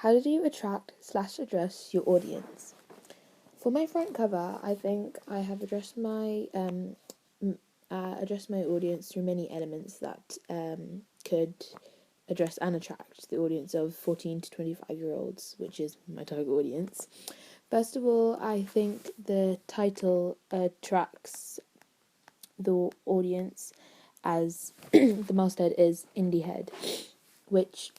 How do you attract/address your audience? For my front cover, I think I have addressed my audience through many elements that could address and attract the audience of 14 to 25-year-olds, which is my target audience. First of all, I think the title attracts the audience, as the masthead is Indie Head, which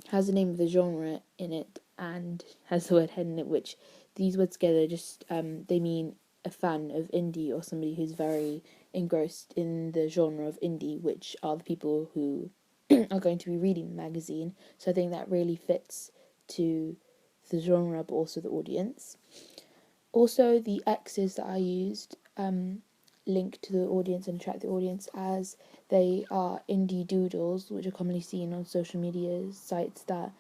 has the name of the genre in it and has the word head in it, which these words together just they mean a fan of indie or somebody who's very engrossed in the genre of indie, which are the people who are going to be reading the magazine. So I think that really fits to the genre but also the audience. Also, the X's that I used link to the audience and attract the audience, as they are indie doodles, which are commonly seen on social media sites that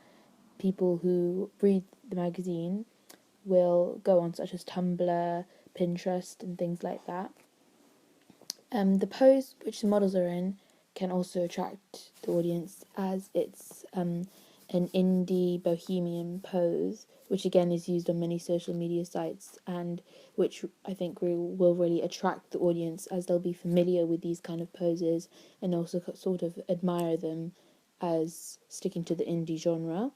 people who read the magazine will go on, such as Tumblr, Pinterest, and things like that. The pose which the models are in can also attract the audience, as it's an indie bohemian pose, which again is used on many social media sites, and which I think will really attract the audience, as they'll be familiar with these kind of poses and also sort of admire them as sticking to the indie genre.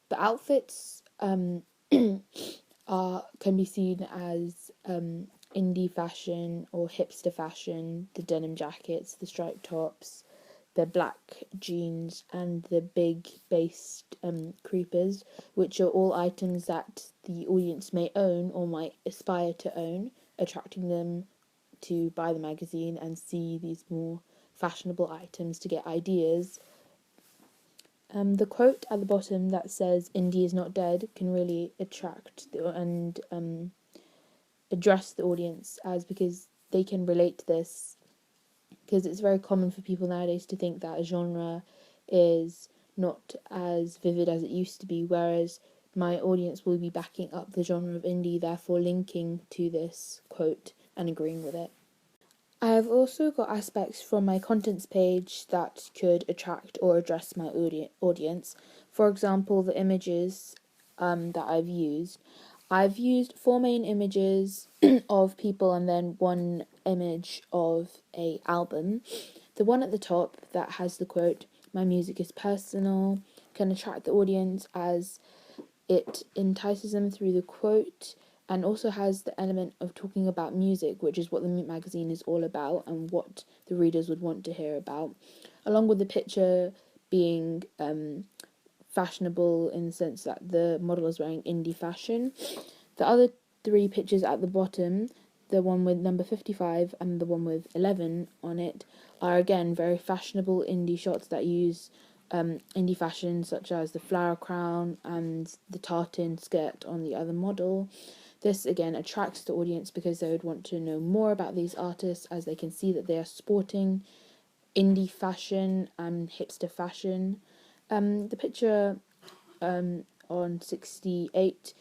The outfits can be seen as indie fashion or hipster fashion. The denim jackets, the striped tops, the black jeans, and the big based creepers, which are all items that the audience may own or might aspire to own, attracting them to buy the magazine and see these more fashionable items to get ideas. The quote at the bottom that says "Indie is not dead" can really attract and address the audience, as because they can relate to this, because it's very common for people nowadays to think that a genre is not as vivid as it used to be, whereas my audience will be backing up the genre of indie, therefore linking to this quote and agreeing with it. I have also got aspects from my contents page that could attract or address my audience. For example, the images that I've used. I've used 4 main images of people and then 1 image of a album. The one at the top that has the quote, "My music is personal," can attract the audience, as it entices them through the quote and also has the element of talking about music, which is what the magazine is all about and what the readers would want to hear about, along with the picture being fashionable in the sense that the model is wearing indie fashion. The other 3 pictures at the bottom, the one with number 55 and the one with 11 on it, are again very fashionable indie shots that use indie fashion, such as the flower crown and the tartan skirt on the other model. This again attracts the audience because they would want to know more about these artists, as they can see that they are sporting indie fashion and hipster fashion. The picture on 68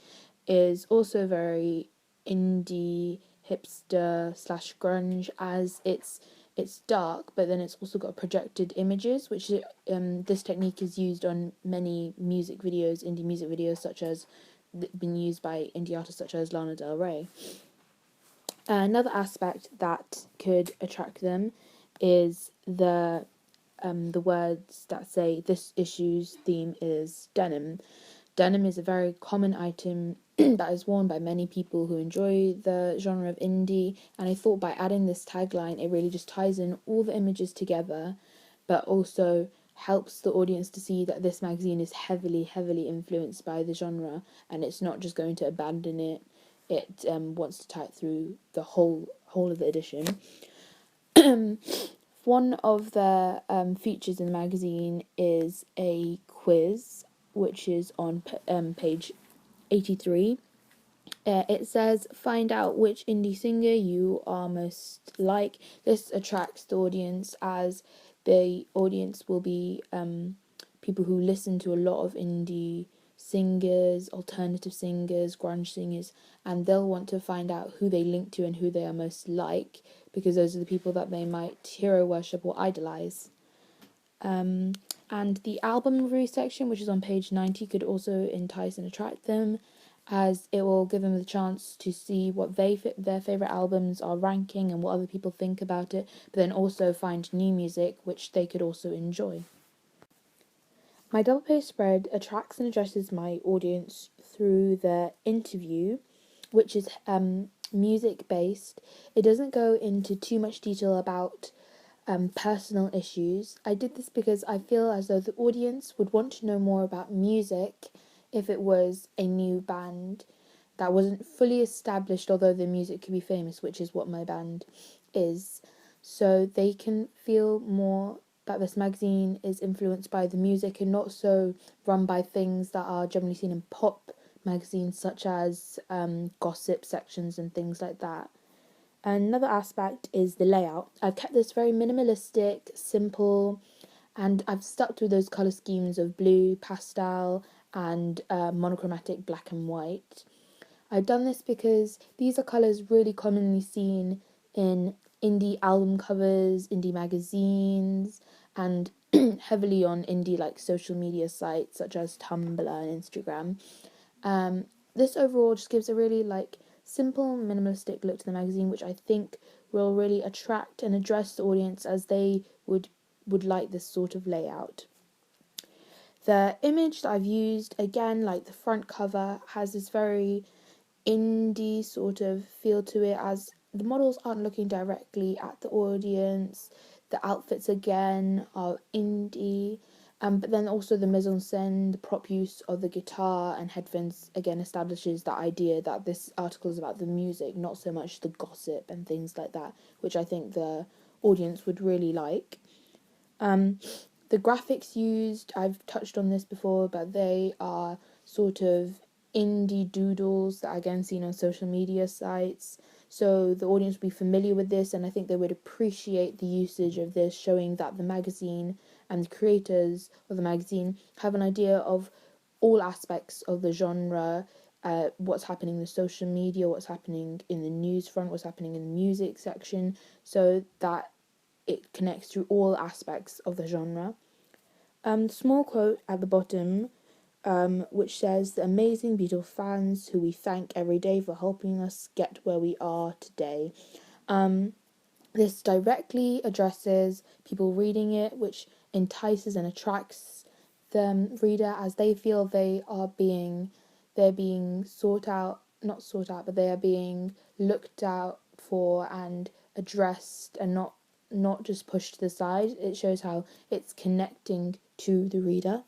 is also very indie hipster / grunge, as it's dark, but then it's also got projected images, which this technique is used on many music videos, indie music videos, such as been used by indie artists such as Lana Del Rey. Another aspect that could attract them is the words that say this issue's theme is denim. Denim is a very common item that is worn by many people who enjoy the genre of indie, and I thought by adding this tagline, it really just ties in all the images together, but also helps the audience to see that this magazine is heavily influenced by the genre, and it's not just going to abandon it. It wants to tie it through the whole of the edition. One of the features in the magazine is a quiz, which is on page 83. It says, "Find out which indie singer you are most like." This attracts the audience, as the audience will be people who listen to a lot of indie singers, alternative singers, grunge singers, and they'll want to find out who they link to and who they are most like, because those are the people that they might hero worship or idolize. And the album review section, which is on page 90, could also entice and attract them, as it will give them the chance to see what their favourite albums are ranking and what other people think about it, but then also find new music which they could also enjoy. My double page spread attracts and addresses my audience through the interview, which is music based. It doesn't go into too much detail about personal issues. I did this because I feel as though the audience would want to know more about music if it was a new band that wasn't fully established, although the music could be famous, which is what my band is. So they can feel more that this magazine is influenced by the music and not so run by things that are generally seen in pop magazines, such as gossip sections and things like that. Another aspect is the layout. I've kept this very minimalistic, simple, and I've stuck to those colour schemes of blue, pastel, and monochromatic black and white. I've done this because these are colours really commonly seen in indie album covers, indie magazines, and heavily on indie like social media sites such as Tumblr and Instagram. This overall just gives a really simple, minimalistic look to the magazine, which I think will really attract and address the audience as they would like this sort of layout. The image that I've used, again, like the front cover, has this very indie sort of feel to it, as the models aren't looking directly at the audience. The outfits again are indie, but then also the mise en scène, the prop use of the guitar and headphones again establishes that idea that this article is about the music, not so much the gossip and things like that, which I think the audience would really like. The graphics used, I've touched on this before, but they are sort of indie doodles that are again seen on social media sites. So the audience will be familiar with this, and I think they would appreciate the usage of this, showing that the magazine and the creators of the magazine have an idea of all aspects of the genre, what's happening in the social media, what's happening in the news front, what's happening in the music section, so that it connects to all aspects of the genre. Small quote at the bottom, which says, "The amazing, beautiful fans who we thank every day for helping us get where we are today." This directly addresses people reading it, which entices and attracts the reader, as they feel they're being but they are being looked out for and addressed, and not just pushed to the side. It shows how it's connecting to the reader.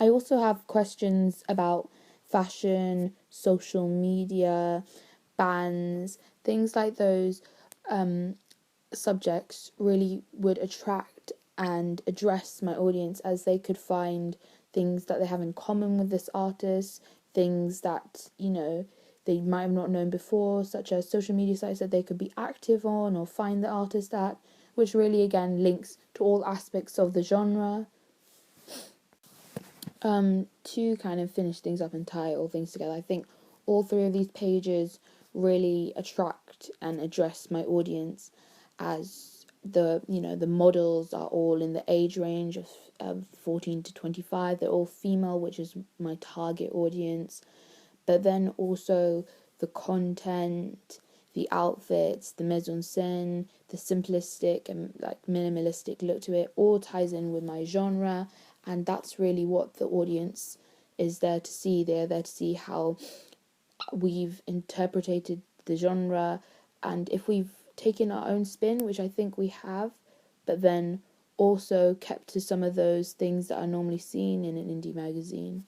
I also have questions about fashion, social media, bands, things like those. Subjects really would attract and address my audience, as they could find things that they have in common with this artist, things that, they might have not known before, such as social media sites that they could be active on or find the artist at, which really again links to all aspects of the genre. To kind of finish things up and tie all things together, I think all three of these pages really attract and address my audience, as the models are all in the age range of 14 to 25. They're all female, which is my target audience. But then also the content, the outfits, the mise en scène, the simplistic and minimalistic look to it all ties in with my genre, and that's really what the audience is there to see. They're there to see how we've interpreted the genre, and if we've taken our own spin, which I think we have, but then also kept to some of those things that are normally seen in an indie magazine.